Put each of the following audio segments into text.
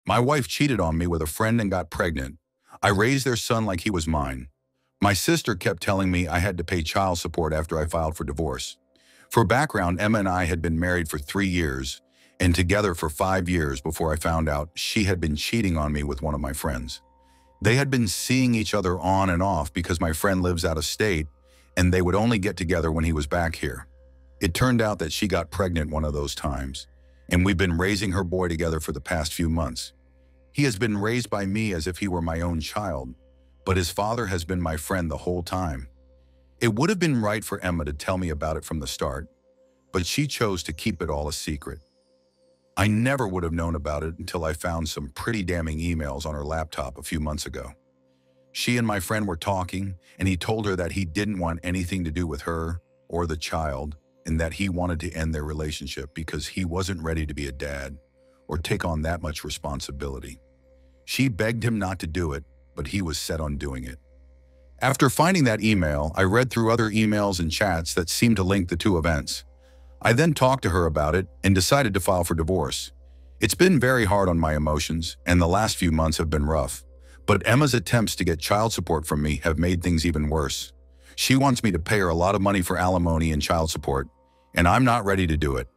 My wife cheated on me with a friend and got pregnant. I raised their son like he was mine. My sister kept telling me I had to pay child support after I filed for divorce. For background, Emma and I had been married for 3 years and together for 5 years before I found out she had been cheating on me with one of my friends. They had been seeing each other on and off because my friend lives out of state and they would only get together when he was back here. It turned out that she got pregnant one of those times, and we've been raising her boy together for the past few months. He has been raised by me as if he were my own child, but his father has been my friend the whole time. It would have been right for Emma to tell me about it from the start, but she chose to keep it all a secret. I never would have known about it until I found some pretty damning emails on her laptop a few months ago. She and my friend were talking, and he told her that he didn't want anything to do with her or the child, and that he wanted to end their relationship because he wasn't ready to be a dad or take on that much responsibility. She begged him not to do it, but he was set on doing it. After finding that email, I read through other emails and chats that seemed to link the two events. I then talked to her about it and decided to file for divorce. It's been very hard on my emotions, and the last few months have been rough. But Emma's attempts to get child support from me have made things even worse. She wants me to pay her a lot of money for alimony and child support, and I'm not ready to do it.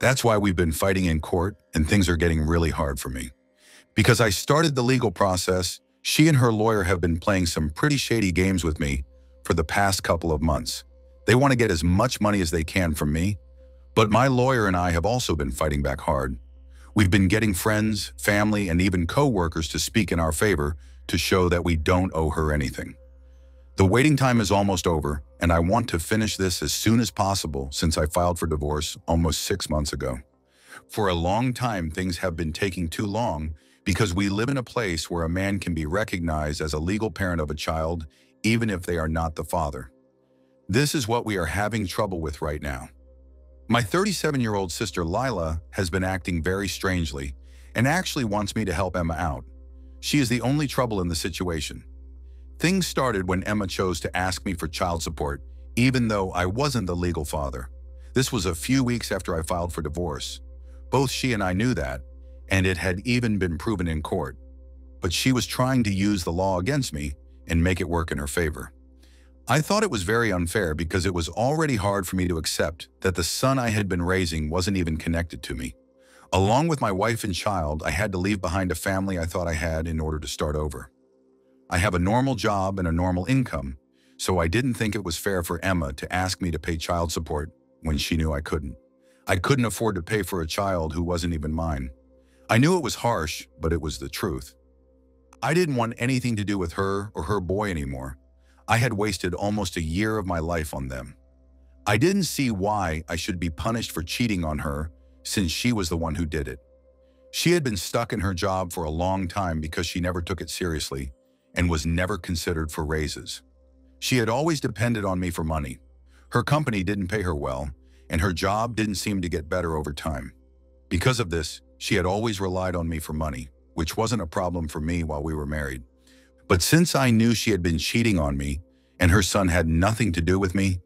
That's why we've been fighting in court, and things are getting really hard for me. Because I started the legal process, she and her lawyer have been playing some pretty shady games with me for the past couple of months. They want to get as much money as they can from me, but my lawyer and I have also been fighting back hard. We've been getting friends, family, and even co-workers to speak in our favor to show that we don't owe her anything. The waiting time is almost over, and I want to finish this as soon as possible since I filed for divorce almost 6 months ago. For a long time, things have been taking too long because we live in a place where a man can be recognized as a legal parent of a child, even if they are not the father. This is what we are having trouble with right now. My 37-year-old sister Lila has been acting very strangely and actually wants me to help Emma out. She is the only trouble in the situation. Things started when Emma chose to ask me for child support, even though I wasn't the legal father. This was a few weeks after I filed for divorce. Both she and I knew that, and it had even been proven in court. But she was trying to use the law against me and make it work in her favor. I thought it was very unfair because it was already hard for me to accept that the son I had been raising wasn't even connected to me. Along with my wife and child, I had to leave behind a family I thought I had in order to start over. I have a normal job and a normal income, so I didn't think it was fair for Emma to ask me to pay child support when she knew I couldn't. I couldn't afford to pay for a child who wasn't even mine. I knew it was harsh, but it was the truth. I didn't want anything to do with her or her boy anymore. I had wasted almost a year of my life on them. I didn't see why I should be punished for cheating on her since she was the one who did it. She had been stuck in her job for a long time because she never took it seriously and was never considered for raises. She had always depended on me for money. Her company didn't pay her well, and her job didn't seem to get better over time. Because of this, she had always relied on me for money, which wasn't a problem for me while we were married. But since I knew she had been cheating on me and her son had nothing to do with me,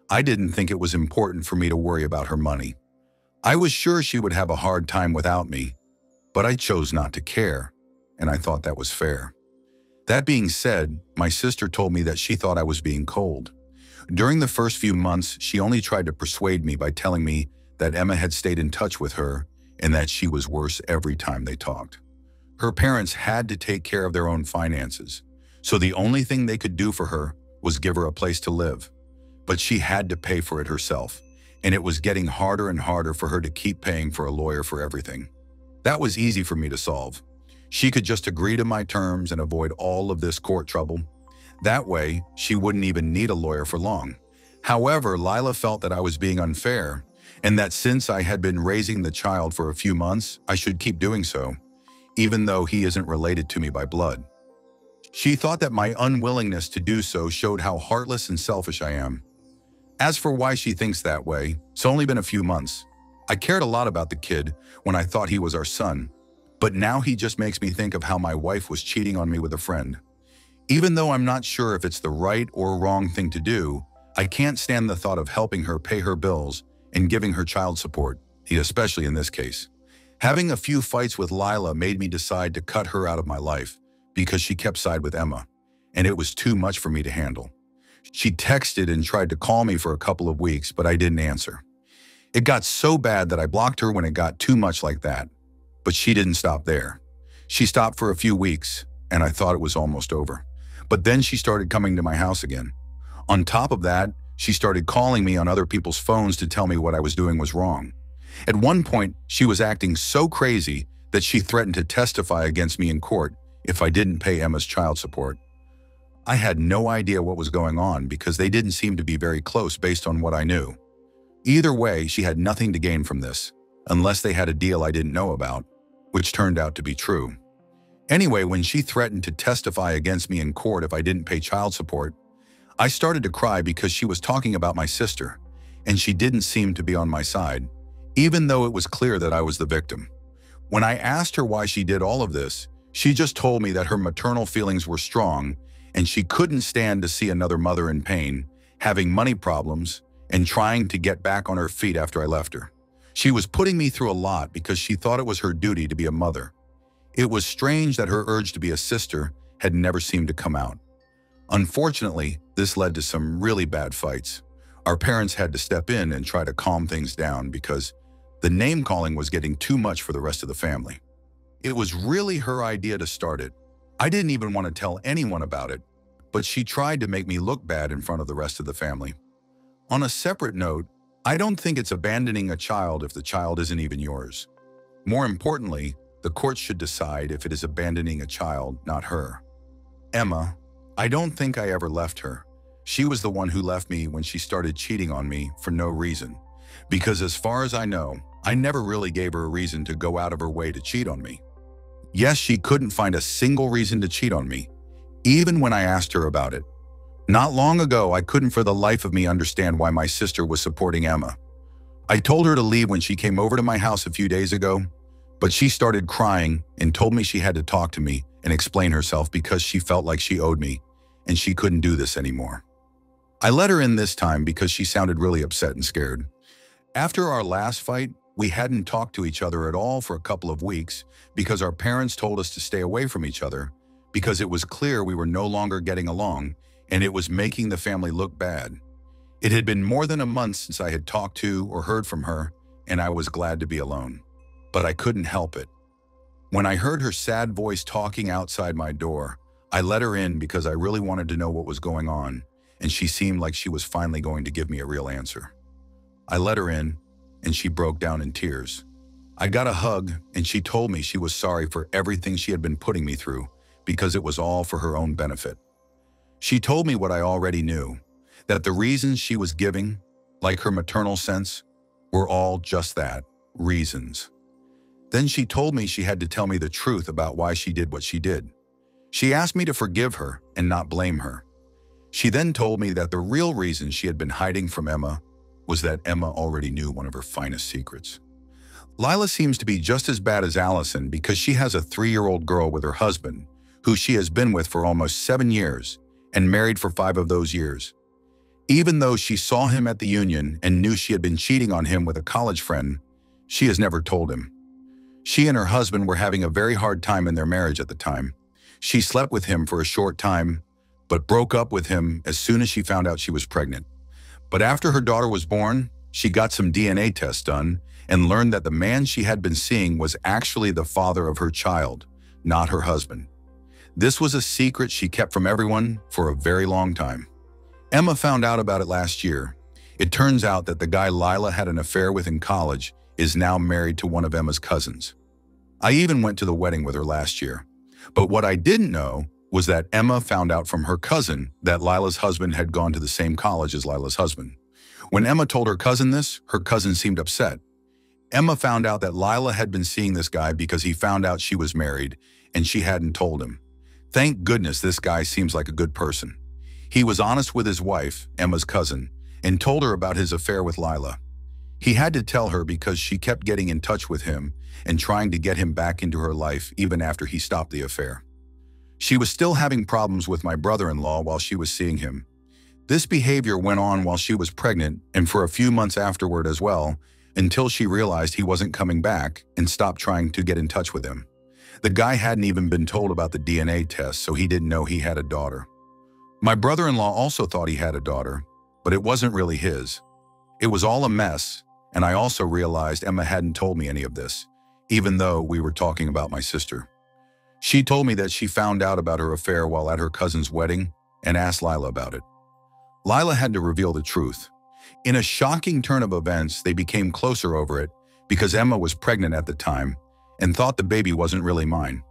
I didn't think it was important for me to worry about her money. I was sure she would have a hard time without me, but I chose not to care, and I thought that was fair. That being said, my sister told me that she thought I was being cold. During the first few months, she only tried to persuade me by telling me that Emma had stayed in touch with her and that she was worse every time they talked. Her parents had to take care of their own finances, so the only thing they could do for her was give her a place to live. But she had to pay for it herself, and it was getting harder and harder for her to keep paying for a lawyer for everything. That was easy for me to solve. She could just agree to my terms and avoid all of this court trouble. That way, she wouldn't even need a lawyer for long. However, Lila felt that I was being unfair, and that since I had been raising the child for a few months, I should keep doing so, even though he isn't related to me by blood. She thought that my unwillingness to do so showed how heartless and selfish I am. As for why she thinks that way, it's only been a few months. I cared a lot about the kid when I thought he was our son, but now he just makes me think of how my wife was cheating on me with a friend. Even though I'm not sure if it's the right or wrong thing to do, I can't stand the thought of helping her pay her bills and giving her child support, especially in this case. Having a few fights with Lila made me decide to cut her out of my life because she kept side with Emma, and it was too much for me to handle. She texted and tried to call me for a couple of weeks, but I didn't answer. It got so bad that I blocked her when it got too much like that. But she didn't stop there. She stopped for a few weeks, and I thought it was almost over. But then she started coming to my house again. On top of that, she started calling me on other people's phones to tell me what I was doing was wrong. At one point, she was acting so crazy that she threatened to testify against me in court if I didn't pay Emma's child support. I had no idea what was going on because they didn't seem to be very close based on what I knew. Either way, she had nothing to gain from this, unless they had a deal I didn't know about, which turned out to be true. Anyway, when she threatened to testify against me in court if I didn't pay child support, I started to cry because she was talking about my sister, and she didn't seem to be on my side, even though it was clear that I was the victim. When I asked her why she did all of this, she just told me that her maternal feelings were strong and she couldn't stand to see another mother in pain, having money problems, and trying to get back on her feet after I left her. She was putting me through a lot because she thought it was her duty to be a mother. It was strange that her urge to be a sister had never seemed to come out. Unfortunately, this led to some really bad fights. Our parents had to step in and try to calm things down because the name-calling was getting too much for the rest of the family. It was really her idea to start it. I didn't even want to tell anyone about it, but she tried to make me look bad in front of the rest of the family. On a separate note, I don't think it's abandoning a child if the child isn't even yours. More importantly, the court should decide if it is abandoning a child, not her. Emma, I don't think I ever left her. She was the one who left me when she started cheating on me for no reason. Because as far as I know, I never really gave her a reason to go out of her way to cheat on me. Yes, she couldn't find a single reason to cheat on me, even when I asked her about it. Not long ago, I couldn't for the life of me understand why my sister was supporting Emma. I told her to leave when she came over to my house a few days ago, but she started crying and told me she had to talk to me and explain herself because she felt like she owed me and she couldn't do this anymore. I let her in this time because she sounded really upset and scared. After our last fight, we hadn't talked to each other at all for a couple of weeks because our parents told us to stay away from each other because it was clear we were no longer getting along and it was making the family look bad. It had been more than a month since I had talked to or heard from her, and I was glad to be alone. But I couldn't help it. When I heard her sad voice talking outside my door, I let her in because I really wanted to know what was going on, and she seemed like she was finally going to give me a real answer. I let her in, and she broke down in tears. I got a hug, and she told me she was sorry for everything she had been putting me through because it was all for her own benefit. She told me what I already knew, that the reasons she was giving, like her maternal sense, were all just that, reasons. Then she told me she had to tell me the truth about why she did what she did. She asked me to forgive her and not blame her. She then told me that the real reason she had been hiding from Emma was that Emma already knew one of her finest secrets. Lila seems to be just as bad as Allison because she has a 3-year-old girl with her husband, who she has been with for almost 7 years and married for 5 of those years. Even though she saw him at the union and knew she had been cheating on him with a college friend, she has never told him. She and her husband were having a very hard time in their marriage at the time. She slept with him for a short time, but broke up with him as soon as she found out she was pregnant. But after her daughter was born, she got some DNA tests done and learned that the man she had been seeing was actually the father of her child, not her husband. This was a secret she kept from everyone for a very long time. Emma found out about it last year. It turns out that the guy Lila had an affair with in college is now married to one of Emma's cousins. I even went to the wedding with her last year. But what I didn't know was that Emma found out from her cousin that Lila's husband had gone to the same college as Lila's husband. When Emma told her cousin this, her cousin seemed upset. Emma found out that Lila had been seeing this guy because he found out she was married and she hadn't told him. Thank goodness this guy seems like a good person. He was honest with his wife, Emma's cousin, and told her about his affair with Lila. He had to tell her because she kept getting in touch with him and trying to get him back into her life even after he stopped the affair. She was still having problems with my brother-in-law while she was seeing him. This behavior went on while she was pregnant and for a few months afterward as well, until she realized he wasn't coming back and stopped trying to get in touch with him. The guy hadn't even been told about the DNA test, so he didn't know he had a daughter. My brother-in-law also thought he had a daughter, but it wasn't really his. It was all a mess, and I also realized Emma hadn't told me any of this, even though we were talking about my sister. She told me that she found out about her affair while at her cousin's wedding and asked Lila about it. Lila had to reveal the truth. In a shocking turn of events, they became closer over it because Emma was pregnant at the time and thought the baby wasn't really mine.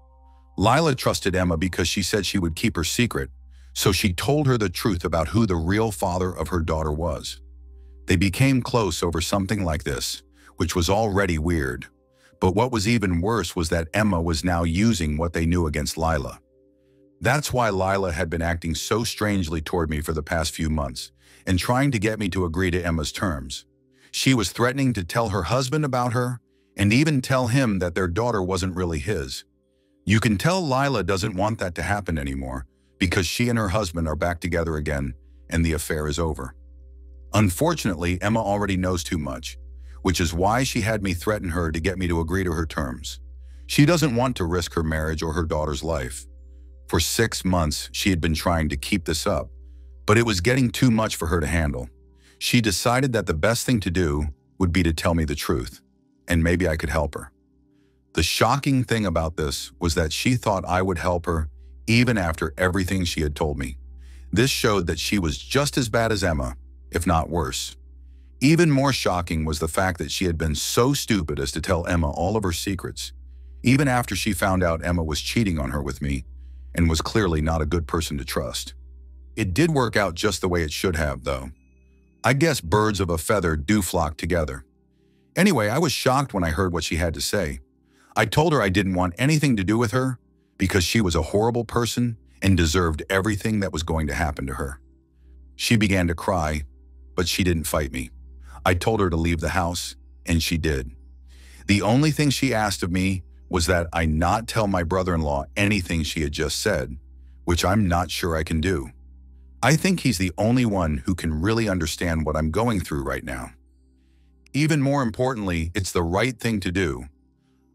Lila trusted Emma because she said she would keep her secret, so she told her the truth about who the real father of her daughter was. They became close over something like this, which was already weird. But what was even worse was that Emma was now using what they knew against Lila. That's why Lila had been acting so strangely toward me for the past few months and trying to get me to agree to Emma's terms. She was threatening to tell her husband about her and even tell him that their daughter wasn't really his. You can tell Lila doesn't want that to happen anymore because she and her husband are back together again and the affair is over. Unfortunately, Emma already knows too much, which is why she had me threaten her to get me to agree to her terms. She doesn't want to risk her marriage or her daughter's life. For 6 months, she had been trying to keep this up, but it was getting too much for her to handle. She decided that the best thing to do would be to tell me the truth, and maybe I could help her. The shocking thing about this was that she thought I would help her even after everything she had told me. This showed that she was just as bad as Emma, if not worse. Even more shocking was the fact that she had been so stupid as to tell Emma all of her secrets, even after she found out Emma was cheating on her with me and was clearly not a good person to trust. It did work out just the way it should have, though. I guess birds of a feather do flock together. Anyway, I was shocked when I heard what she had to say. I told her I didn't want anything to do with her because she was a horrible person and deserved everything that was going to happen to her. She began to cry, but she didn't fight me. I told her to leave the house, and she did. The only thing she asked of me was that I not tell my brother-in-law anything she had just said, which I'm not sure I can do. I think he's the only one who can really understand what I'm going through right now. Even more importantly, it's the right thing to do.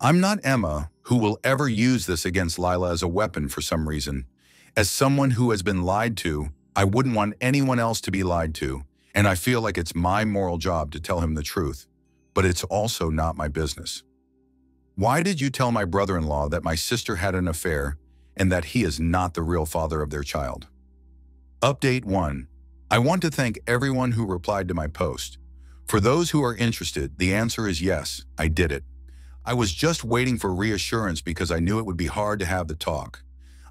I'm not Emma, who will ever use this against Lila as a weapon for some reason. As someone who has been lied to, I wouldn't want anyone else to be lied to, and I feel like it's my moral job to tell him the truth, but it's also not my business. Why did you tell my brother-in-law that my sister had an affair and that he is not the real father of their child? Update 1. I want to thank everyone who replied to my post. For those who are interested, the answer is yes, I did it. I was just waiting for reassurance because I knew it would be hard to have the talk.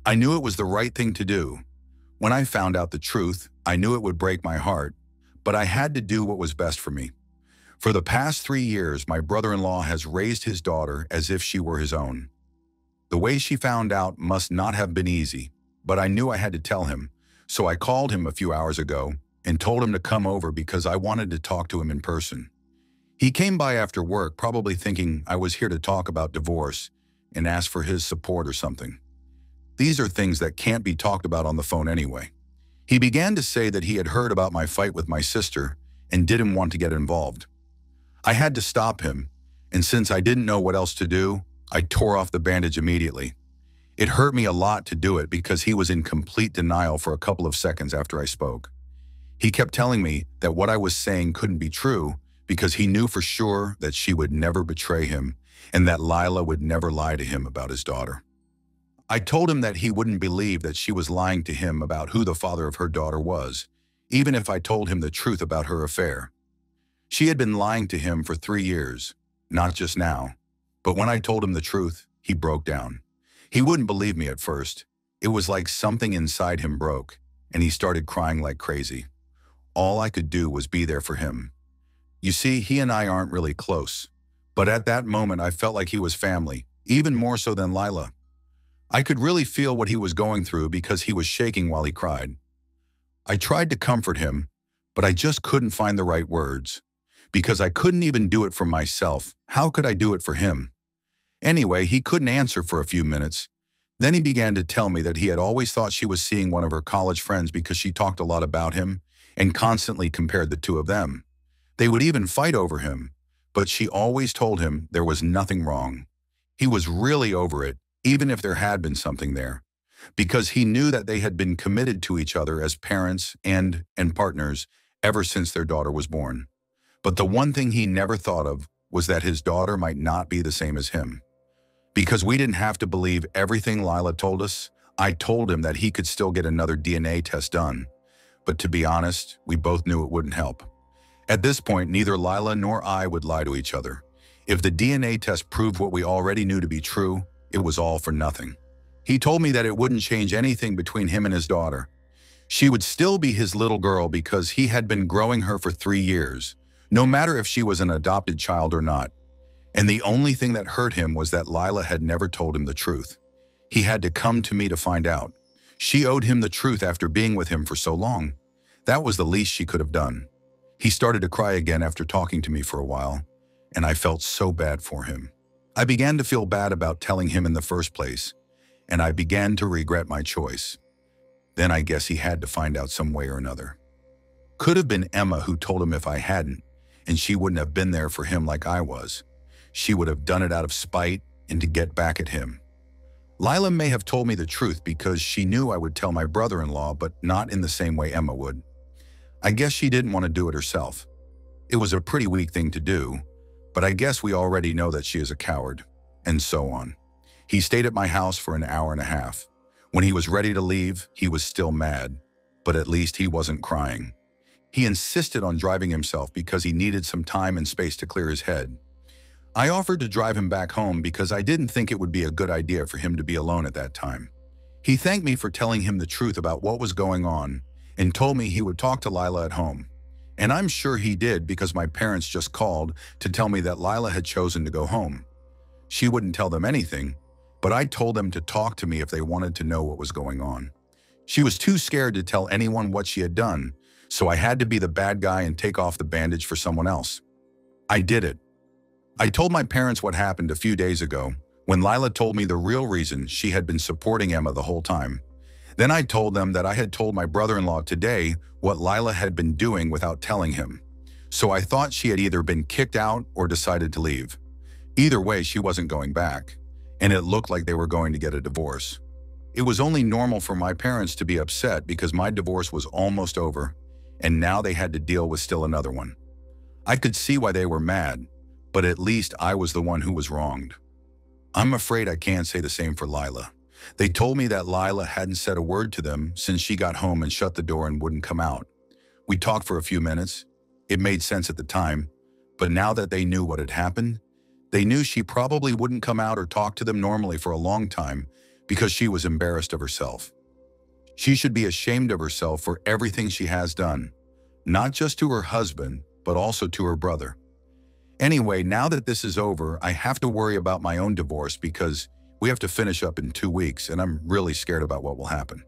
I knew it was the right thing to do. When I found out the truth, I knew it would break my heart, but I had to do what was best for me. For the past 3 years, my brother-in-law has raised his daughter as if she were his own. The way she found out must not have been easy, but I knew I had to tell him, so I called him a few hours ago and told him to come over because I wanted to talk to him in person. He came by after work, probably thinking I was here to talk about divorce and ask for his support or something. These are things that can't be talked about on the phone anyway. He began to say that he had heard about my fight with my sister and didn't want to get involved. I had to stop him, and since I didn't know what else to do, I tore off the bandage immediately. It hurt me a lot to do it because he was in complete denial for a couple of seconds after I spoke. He kept telling me that what I was saying couldn't be true because he knew for sure that she would never betray him and that Lila would never lie to him about his daughter. I told him that he wouldn't believe that she was lying to him about who the father of her daughter was, even if I told him the truth about her affair. She had been lying to him for 3 years, not just now. But when I told him the truth, he broke down. He wouldn't believe me at first. It was like something inside him broke, and he started crying like crazy. All I could do was be there for him. You see, he and I aren't really close, but at that moment I felt like he was family, even more so than Lila. I could really feel what he was going through because he was shaking while he cried. I tried to comfort him, but I just couldn't find the right words. Because I couldn't even do it for myself, how could I do it for him? Anyway, he couldn't answer for a few minutes. Then he began to tell me that he had always thought she was seeing one of her college friends because she talked a lot about him and constantly compared the two of them. They would even fight over him, but she always told him there was nothing wrong. He was really over it, even if there had been something there, because he knew that they had been committed to each other as parents and partners ever since their daughter was born. But the one thing he never thought of was that his daughter might not be the same as him. Because we didn't have to believe everything Lila told us, I told him that he could still get another DNA test done. But to be honest, we both knew it wouldn't help. At this point, neither Lila nor I would lie to each other. If the DNA test proved what we already knew to be true, it was all for nothing. He told me that it wouldn't change anything between him and his daughter. She would still be his little girl because he had been growing her for 3 years, no matter if she was an adopted child or not. And the only thing that hurt him was that Lila had never told him the truth. He had to come to me to find out. She owed him the truth after being with him for so long. That was the least she could have done. He started to cry again after talking to me for a while, and I felt so bad for him. I began to feel bad about telling him in the first place, and I began to regret my choice. Then I guess he had to find out some way or another. Could have been Emma who told him if I hadn't, and she wouldn't have been there for him like I was. She would have done it out of spite and to get back at him. Lila may have told me the truth because she knew I would tell my brother-in-law, but not in the same way Emma would. I guess she didn't want to do it herself. It was a pretty weak thing to do, but I guess we already know that she is a coward, and so on. He stayed at my house for an hour and a half. When he was ready to leave, he was still mad, but at least he wasn't crying. He insisted on driving himself because he needed some time and space to clear his head. I offered to drive him back home because I didn't think it would be a good idea for him to be alone at that time. He thanked me for telling him the truth about what was going on and told me he would talk to Lila at home. And I'm sure he did because my parents just called to tell me that Lila had chosen to go home. She wouldn't tell them anything, but I told them to talk to me if they wanted to know what was going on. She was too scared to tell anyone what she had done, so I had to be the bad guy and take off the bandage for someone else. I did it. I told my parents what happened a few days ago when Lila told me the real reason she had been supporting Emma the whole time. Then I told them that I had told my brother-in-law today what Lila had been doing without telling him. So I thought she had either been kicked out or decided to leave. Either way, she wasn't going back, and it looked like they were going to get a divorce. It was only normal for my parents to be upset because my divorce was almost over, and now they had to deal with still another one. I could see why they were mad, but at least I was the one who was wronged. I'm afraid I can't say the same for Lila. They told me that Lila hadn't said a word to them since she got home and shut the door and wouldn't come out. We talked for a few minutes. It made sense at the time, but now that they knew what had happened, they knew she probably wouldn't come out or talk to them normally for a long time because she was embarrassed of herself. She should be ashamed of herself for everything she has done, not just to her husband, but also to her brother. Anyway, now that this is over, I have to worry about my own divorce because we have to finish up in 2 weeks, and I'm really scared about what will happen.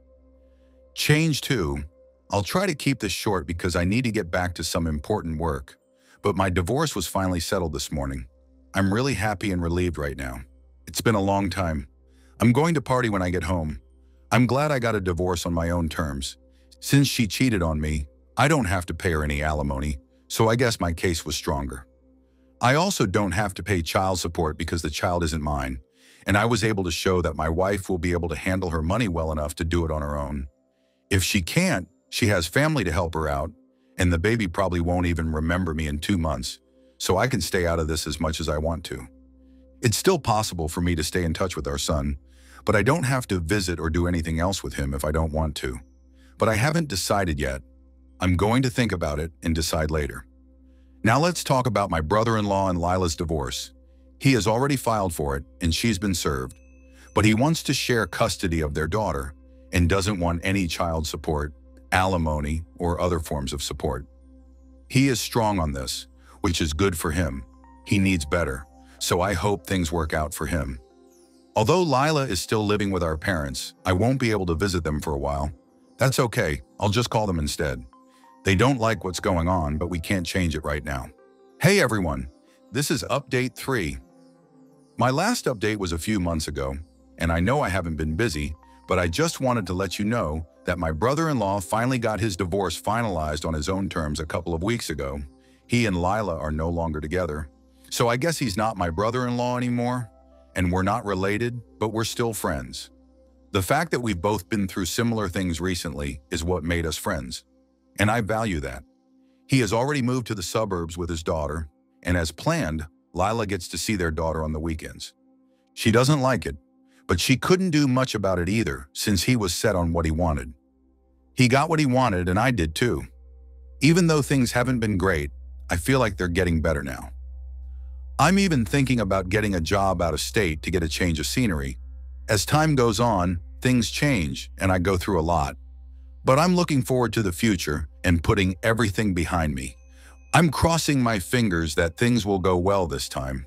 Change 2. I'll try to keep this short because I need to get back to some important work, but my divorce was finally settled this morning. I'm really happy and relieved right now. It's been a long time. I'm going to party when I get home. I'm glad I got a divorce on my own terms. Since she cheated on me, I don't have to pay her any alimony, so I guess my case was stronger. I also don't have to pay child support because the child isn't mine, and I was able to show that my wife will be able to handle her money well enough to do it on her own. If she can't, she has family to help her out, and the baby probably won't even remember me in 2 months, so I can stay out of this as much as I want to. It's still possible for me to stay in touch with our son, but I don't have to visit or do anything else with him if I don't want to. But I haven't decided yet. I'm going to think about it and decide later. Now let's talk about my brother-in-law and Lila's divorce. He has already filed for it and she's been served, but he wants to share custody of their daughter and doesn't want any child support, alimony, or other forms of support. He is strong on this, which is good for him. He needs better, so I hope things work out for him. Although Lila is still living with our parents, I won't be able to visit them for a while. That's okay, I'll just call them instead. They don't like what's going on, but we can't change it right now. Hey everyone, this is update 3. My last update was a few months ago, and I know I haven't been busy, but I just wanted to let you know that my brother-in-law finally got his divorce finalized on his own terms a couple of weeks ago. He and Lila are no longer together. So I guess he's not my brother-in-law anymore, and we're not related, but we're still friends. The fact that we've both been through similar things recently is what made us friends, and I value that. He has already moved to the suburbs with his daughter, and as planned, Lila gets to see their daughter on the weekends. She doesn't like it, but she couldn't do much about it either since he was set on what he wanted. He got what he wanted, and I did too. Even though things haven't been great, I feel like they're getting better now. I'm even thinking about getting a job out of state to get a change of scenery. As time goes on, things change and I go through a lot. But I'm looking forward to the future and putting everything behind me. I'm crossing my fingers that things will go well this time.